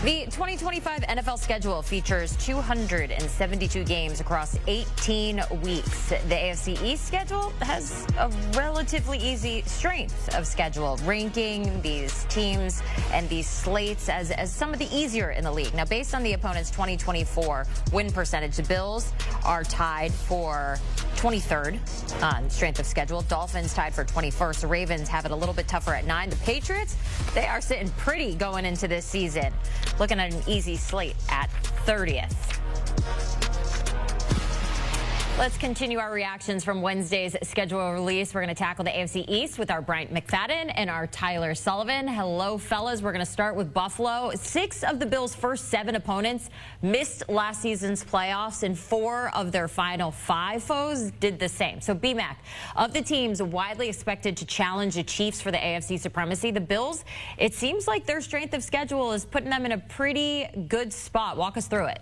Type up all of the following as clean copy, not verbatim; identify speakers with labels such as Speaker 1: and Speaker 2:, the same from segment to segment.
Speaker 1: The 2025 NFL schedule features 272 games across 18 weeks. The AFC East schedule has a relatively easy strength of schedule, ranking these teams and these slates as some of the easier in the league. Now, based on the opponent's 2024 win percentage, the Bills are tied for 23rd on strength of schedule. Dolphins tied for 21st. The Ravens have it a little bit tougher at 9. The Patriots, they are sitting pretty going into this season. Looking at an easy slate at 30th. Let's continue our reactions from Wednesday's schedule release. We're going to tackle the AFC East with our Bryant McFadden and our Tyler Sullivan. Hello, fellas. We're going to start with Buffalo. 6 of the Bills' first 7 opponents missed last season's playoffs, and 4 of their final 5 foes did the same. So, B-Mac, of the teams widely expected to challenge the Chiefs for the AFC supremacy, the Bills, it seems like their strength of schedule is putting them in a pretty good spot. Walk us through it.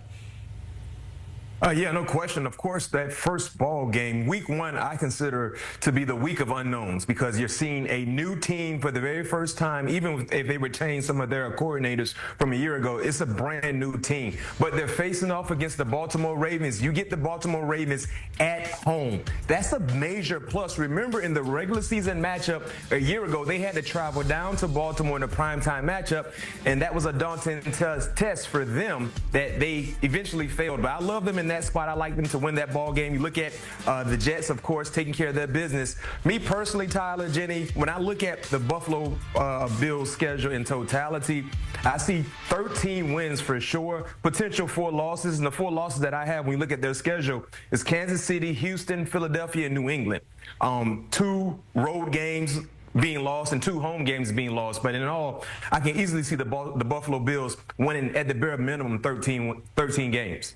Speaker 2: Yeah, no question. Of course, that first ball game, week 1, I consider to be the week of unknowns because you're seeing a new team for the very first time. Even if they retain some of their coordinators from a year ago, it's a brand new team. But they're facing off against the Baltimore Ravens. You get the Baltimore Ravens at home. That's a major plus. Remember, in the regular season matchup a year ago, they had to travel down to Baltimore in a primetime matchup, and that was a daunting test for them that they eventually failed. But I love them in that spot. I like them to win that ball game. You look at the Jets, of course, taking care of their business. Me personally, Tyler, Jenny, when I look at the Buffalo Bills schedule in totality, I see 13 wins for sure, potential 4 losses. And the 4 losses that I have when you look at their schedule is Kansas City, Houston, Philadelphia, and New England. 2 road games being lost and 2 home games being lost. But in all, I can easily see the Buffalo Bills winning at the bare minimum 13 games.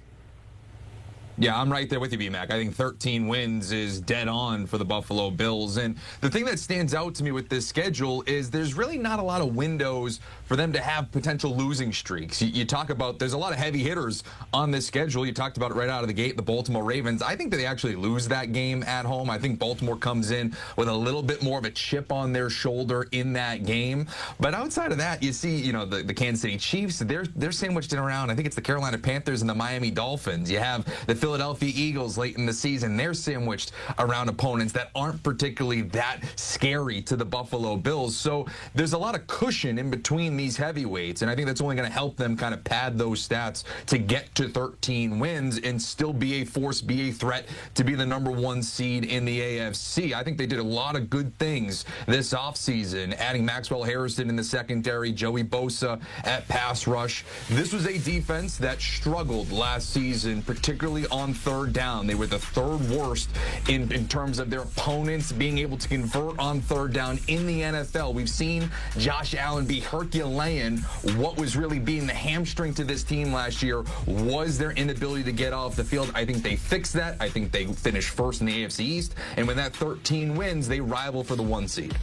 Speaker 3: Yeah, I'm right there with you, B-Mac. I think 13 wins is dead on for the Buffalo Bills. And the thing that stands out to me with this schedule is there's really not a lot of windows for them to have potential losing streaks. You talk about there's a lot of heavy hitters on this schedule. You talked about it right out of the gate, the Baltimore Ravens. I think that they actually lose that game at home. I think Baltimore comes in with a little bit more of a chip on their shoulder in that game. But outside of that, you see, you know, the Kansas City Chiefs, they're sandwiched in around. I think it's the Carolina Panthers and the Miami Dolphins. You have the Philadelphia Eagles late in the season. They're sandwiched around opponents that aren't particularly that scary to the Buffalo Bills. So there's a lot of cushion in between these heavyweights, and I think that's only going to help them kind of pad those stats to get to 13 wins and still be a force, be a threat to be the #1 seed in the AFC. I think they did a lot of good things this offseason, adding Maxwell Harrison in the secondary, Joey Bosa at pass rush. This was a defense that struggled last season, particularly on 3rd down. They were the 3rd worst in terms of their opponents being able to convert on 3rd down in the NFL. We've seen Josh Allen be Herculean. What was really being the hamstring to this team last year was their inability to get off the field. I think they fixed that. I think they finished 1st in the AFC East. And with that 13 wins, they rival for the 1 seed.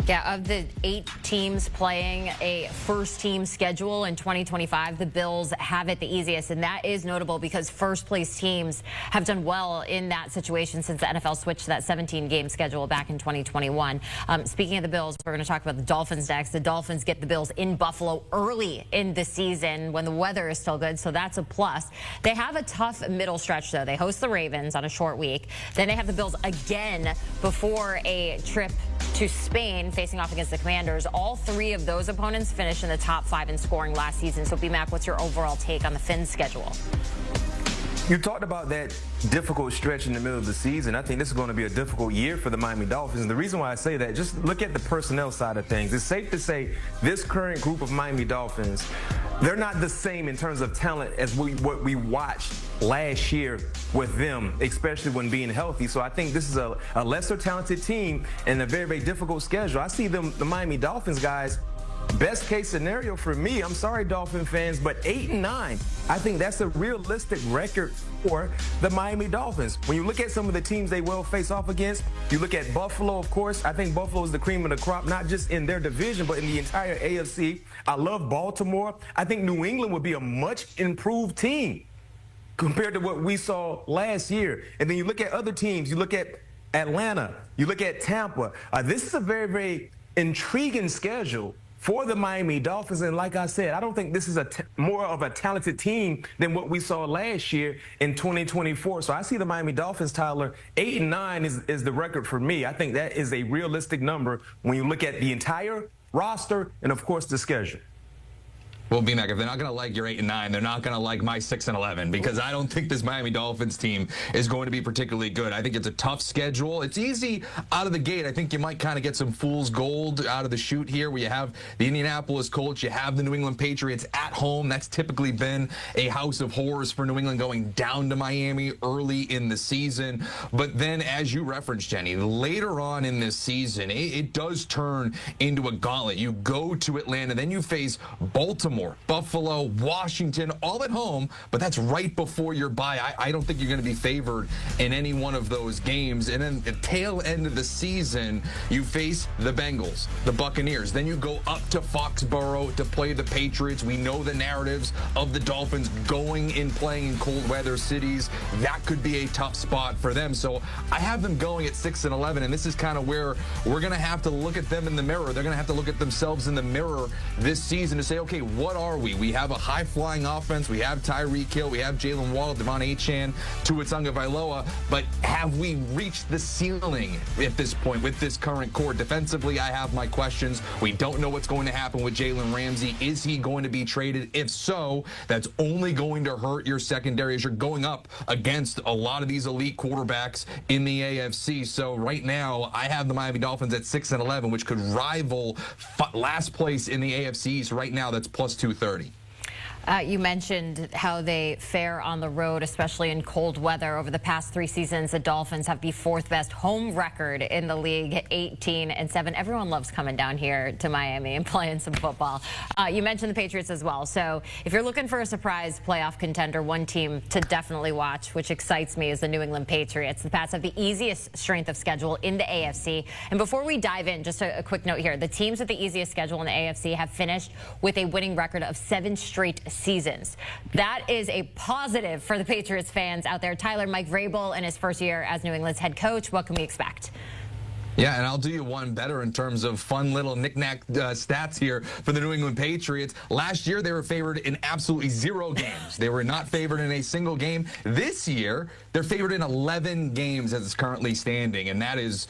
Speaker 1: Yeah, of the 8 teams playing a first-team schedule in 2025, the Bills have it the easiest, and that is notable because first-place teams have done well in that situation since the NFL switched to that 17-game schedule back in 2021. Speaking of the Bills, we're going to talk about the Dolphins next. The Dolphins get the Bills in Buffalo early in the season when the weather is still good, so that's a plus. They have a tough middle stretch, though. They host the Ravens on a short week. Then they have the Bills again before a trip to Spain, facing off against the Commanders. All 3 of those opponents finished in the top 5 in scoring last season. So, B-Mac, what's your overall take on the Fins schedule?
Speaker 2: You talked about that difficult stretch in the middle of the season. I think this is going to be a difficult year for the Miami Dolphins. And the reason why I say that, just look at the personnel side of things. It's safe to say this current group of Miami Dolphins, they're not the same in terms of talent as what we watched last year with them, especially when being healthy. So I think this is a lesser talented team and a very, very difficult schedule. I see them, the Miami Dolphins guys, best case scenario for me, I'm sorry, Dolphin fans, but 8-9, I think that's a realistic record for the Miami Dolphins. When you look at some of the teams they will face off against, you look at Buffalo, of course. I think Buffalo is the cream of the crop, not just in their division, but in the entire AFC. I love Baltimore. I think New England would be a much improved team compared to what we saw last year. And then you look at other teams. You look at Atlanta. You look at Tampa. This is a very, very intriguing schedule for the Miami Dolphins. And like I said, I don't think this is more of a talented team than what we saw last year in 2024. So I see the Miami Dolphins, Tyler, 8-9 is the record for me. I think that is a realistic number when you look at the entire roster and, of course, the schedule.
Speaker 3: Well, B-Mac, if they're not going to like your 8-9, they're not going to like my 6-11, because I don't think this Miami Dolphins team is going to be particularly good. I think it's a tough schedule. It's easy out of the gate. I think you might kind of get some fool's gold out of the chute here, where you have the Indianapolis Colts, you have the New England Patriots at home. That's typically been a house of horrors for New England, going down to Miami early in the season. But then, as you referenced, Jenny, later on in this season, it does turn into a gauntlet. You go to Atlanta, then you face Baltimore, Buffalo, Washington, all at home, but that's right before your bye. I don't think you're going to be favored in any one of those games. And then the tail end of the season, you face the Bengals, the Buccaneers. Then you go up to Foxborough to play the Patriots. We know the narratives of the Dolphins going and playing in cold weather cities. That could be a tough spot for them. So I have them going at 6-11, and this is kind of where we're going to have to look at them in the mirror. They're going to have to look at themselves in the mirror this season to say, okay, what are we? We have a high-flying offense. We have Tyreek Hill. We have Jalen Waddle, Devon Achane, Tua Tagovailoa. But have we reached the ceiling at this point with this current core? Defensively, I have my questions. We don't know what's going to happen with Jalen Ramsey. Is he going to be traded? If so, that's only going to hurt your secondary as you're going up against a lot of these elite quarterbacks in the AFC. So right now, I have the Miami Dolphins at 6-11, which could rival last place in the AFC East. Right now, that's plus 230.
Speaker 1: You mentioned how they fare on the road, especially in cold weather. Over the past 3 seasons, the Dolphins have the 4th best home record in the league, 18-7. Everyone loves coming down here to Miami and playing some football. You mentioned the Patriots as well. So if you're looking for a surprise playoff contender, one team to definitely watch, which excites me, is the New England Patriots. The Pats have the easiest strength of schedule in the AFC. And before we dive in, just a quick note here. The teams with the easiest schedule in the AFC have finished with a winning record of 7 straight seasons. That is a positive for the Patriots fans out there. Tyler, Mike Vrabel in his first year as New England's head coach, what can we expect?
Speaker 3: Yeah, and I'll do you one better in terms of fun little knick-knack stats here for the New England Patriots. Last year, they were favored in absolutely 0 games. They were not favored in a single game. This year, they're favored in 11 games as it's currently standing, and that is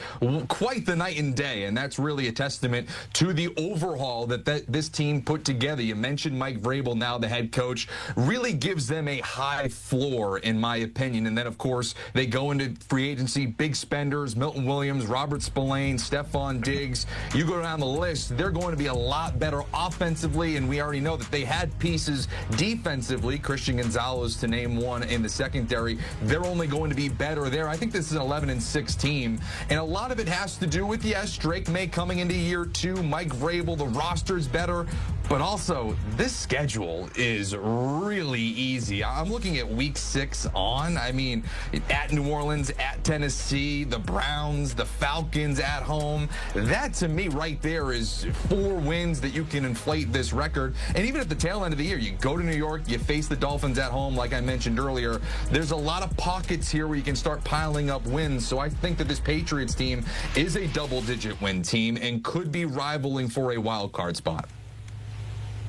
Speaker 3: quite the night and day, and that's really a testament to the overhaul that this team put together. You mentioned Mike Vrabel, now the head coach, really gives them a high floor, in my opinion. And then, of course, they go into free agency, big spenders, Milton Williams, Robert Spillane, Stephon Diggs. You go down the list, they're going to be a lot better offensively, and we already know that they had pieces defensively. Christian Gonzalez, to name one, in the secondary. They're only going to be better there. I think this is an 11-6 team, and a lot of it has to do with, yes, Drake May coming into year 2, Mike Vrabel, the roster's better, but also this schedule is really easy. I'm looking at week 6 on. I mean, at New Orleans, at Tennessee, the Browns, the Falcons at home. That, to me, right there is 4 wins that you can inflate this record. And even at the tail end of the year, you go to New York, you face the Dolphins at home, like I mentioned earlier. There's a lot of pockets here where you can start piling up wins. So I think that this Patriots team is a double-digit win team and could be rivaling for a wild card spot.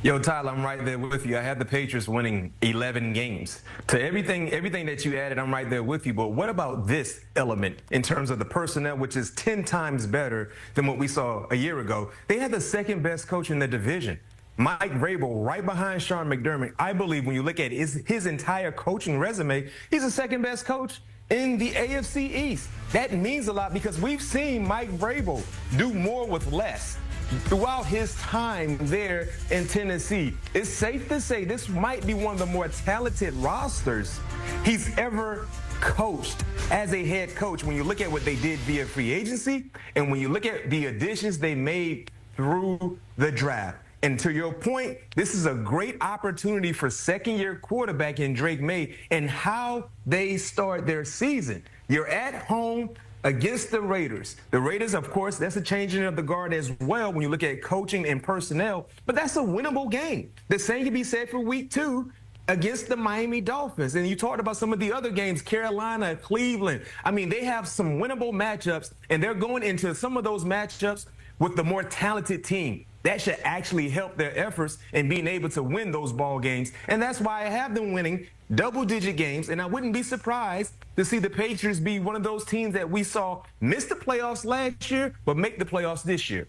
Speaker 2: Yo, Tyler, I'm right there with you. I had the Patriots winning 11 games. To everything that you added, I'm right there with you. But what about this element in terms of the personnel, which is 10 times better than what we saw a year ago? They had the 2nd best coach in the division. Mike Vrabel, right behind Sean McDermott. I believe when you look at his entire coaching resume, he's the 2nd best coach in the AFC East. That means a lot because we've seen Mike Vrabel do more with less throughout his time there in Tennessee. It's safe to say this might be one of the more talented rosters he's ever coached as a head coach. When you look at what they did via free agency and when you look at the additions they made through the draft. And to your point, this is a great opportunity for 2nd-year quarterback in Drake May and how they start their season. You're at home against the Raiders. The Raiders, of course, that's a changing of the guard as well when you look at coaching and personnel, but that's a winnable game. The same can be said for week 2 against the Miami Dolphins. And you talked about some of the other games, Carolina, Cleveland. I mean, they have some winnable matchups, and they're going into some of those matchups with the more talented team. that should actually help their efforts in being able to win those ball games. And that's why I have them winning double-digit games, and I wouldn't be surprised to see the Patriots be one of those teams that we saw miss the playoffs last year, but make the playoffs this year.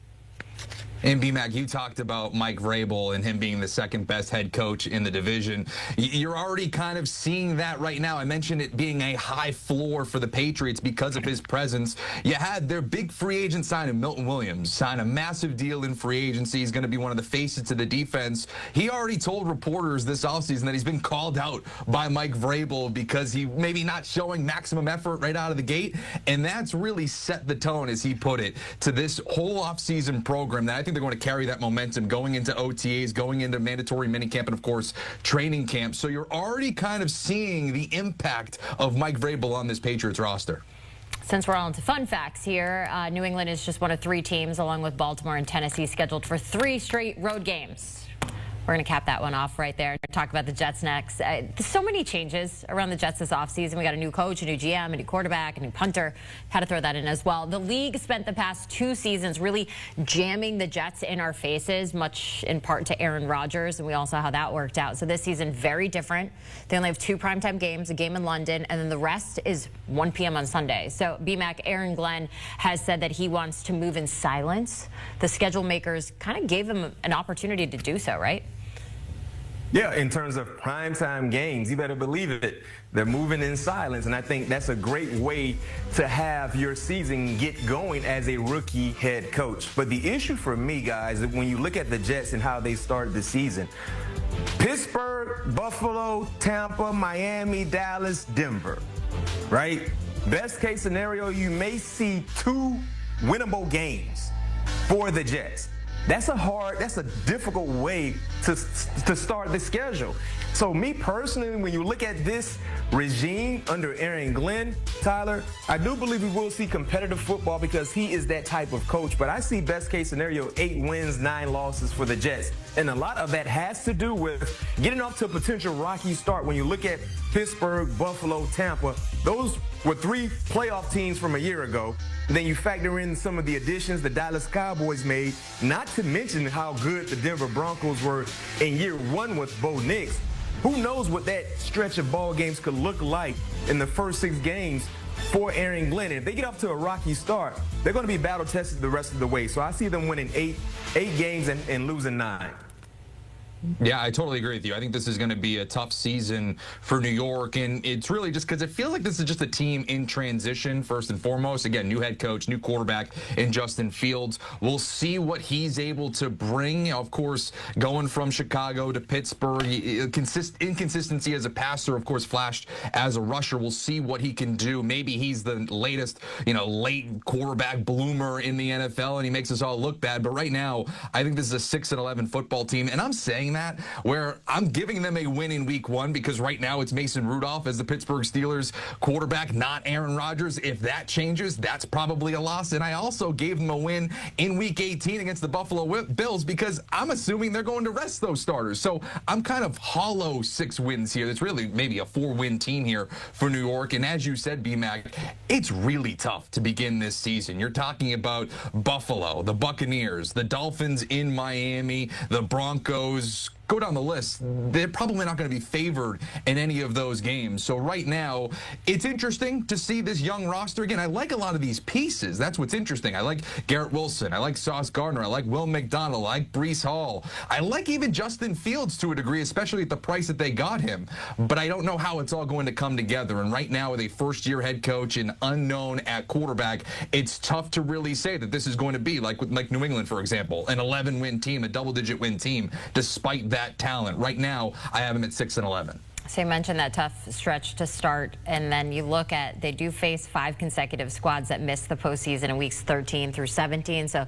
Speaker 3: And B-Mac, you talked about Mike Vrabel and him being the second best head coach in the division. You're already kind of seeing that right now. I mentioned it being a high floor for the Patriots because of his presence. You had their big free agent signing, Milton Williams, sign a massive deal in free agency. He's going to be one of the faces to the defense. He already told reporters this offseason that he's been called out by Mike Vrabel because he maybe not showing maximum effort right out of the gate. And that's really set the tone, as he put it, to this whole offseason program that I think they're going to carry that momentum going into OTAs, going into mandatory minicamp, and, of course, training camp. So you're already kind of seeing the impact of Mike Vrabel on this Patriots roster.
Speaker 1: Since we're all into fun facts here, New England is just one of 3 teams, along with Baltimore and Tennessee, scheduled for 3 straight road games. We're going to cap that one off right there and talk about the Jets next. There's so many changes around the Jets this offseason. We got a new coach, a new GM, a new quarterback, a new punter. Had to throw that in as well. The league spent the past 2 seasons really jamming the Jets in our faces, much in part to Aaron Rodgers, and we all saw how that worked out. So this season, very different. They only have 2 primetime games, a game in London, and then the rest is 1 p.m. on Sunday. So BMAC, Aaron Glenn has said that he wants to move in silence. The schedule makers kind of gave him an opportunity to do so, right?
Speaker 2: Yeah, in terms of primetime games, you better believe it. They're moving in silence, and I think that's a great way to have your season get going as a rookie head coach. But the issue for me, guys, when you look at the Jets and how they started the season, Pittsburgh, Buffalo, Tampa, Miami, Dallas, Denver, right? Best case scenario, you may see 2 winnable games for the Jets. That's a difficult way to start the schedule. So me personally, when you look at this regime under Aaron Glenn, Tyler, I do believe we will see competitive football because he is that type of coach. But I see best case scenario 8 wins, 9 losses for the Jets. And a lot of that has to do with getting off to a potential rocky start. When you look at Pittsburgh, Buffalo, Tampa, those were 3 playoff teams from a year ago. Then you factor in some of the additions the Dallas Cowboys made, not to mention how good the Denver Broncos were in year 1 with Bo Nix. Who knows what that stretch of ball games could look like in the first 6 games for Aaron Glenn. And if they get off to a rocky start, they're going to be battle tested the rest of the way. So I see them winning 8 games and losing 9.
Speaker 3: Yeah, I totally agree with you. I think this is going to be a tough season for New York, and it's really just because it feels like this is just a team in transition, first and foremost. Again, new head coach, new quarterback in Justin Fields. We'll see what he's able to bring. Of course, going from Chicago to Pittsburgh, inconsistency as a passer, of course, flashed as a rusher. We'll see what he can do. Maybe he's the latest, late quarterback bloomer in the NFL, and he makes us all look bad. But right now, I think this is a 6-11 football team, and I'm saying that where I'm giving them a win in week 1 because right now it's Mason Rudolph as the Pittsburgh Steelers quarterback, not Aaron Rodgers. If that changes, that's probably a loss. And I also gave them a win in week 18 against the Buffalo Bills because I'm assuming they're going to rest those starters. So I'm kind of hollow 6 wins here. It's really maybe a 4-win team here for New York. And as you said, BMAC, it's really tough to begin this season. You're talking about Buffalo, the Buccaneers, the Dolphins in Miami, the Broncos. Go down the list. They're probably not going to be favored in any of those games. So right now, it's interesting to see this young roster. Again, I like a lot of these pieces. That's what's interesting. I like Garrett Wilson. I like Sauce Gardner. I like Will McDonald. I like Breece Hall. I like even Justin Fields to a degree, especially at the price that they got him. But I don't know how it's all going to come together. And right now, with a first-year head coach and unknown at quarterback, it's tough to really say that this is going to be like New England, for example, an 11-win team, a double-digit win team, despite that talent. Right now, I have them at 6-11.
Speaker 1: So you mentioned that tough stretch to start, and then you look at, they do face 5 consecutive squads that missed the postseason in weeks 13 through 17. So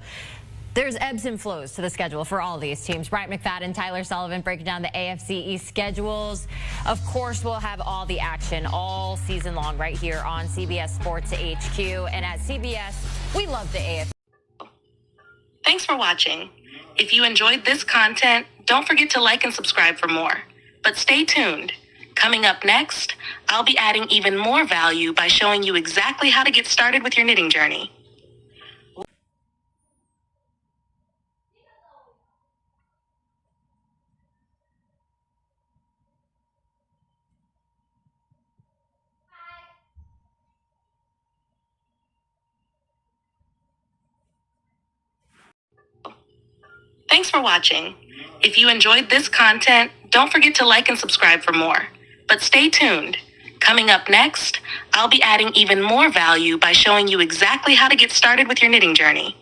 Speaker 1: there's ebbs and flows to the schedule for all these teams. Bryant McFadden, Tyler Sullivan breaking down the AFC East schedules. Of course, we'll have all the action all season long right here on CBS Sports HQ. And at CBS, we love the AFC.
Speaker 4: Thanks for watching. If you enjoyed this content, don't forget to like and subscribe for more. But stay tuned. Coming up next, I'll be adding even more value by showing you exactly how to get started with your knitting journey. Thanks for watching. If you enjoyed this content, don't forget to like and subscribe for more. But stay tuned. Coming up next, I'll be adding even more value by showing you exactly how to get started with your knitting journey.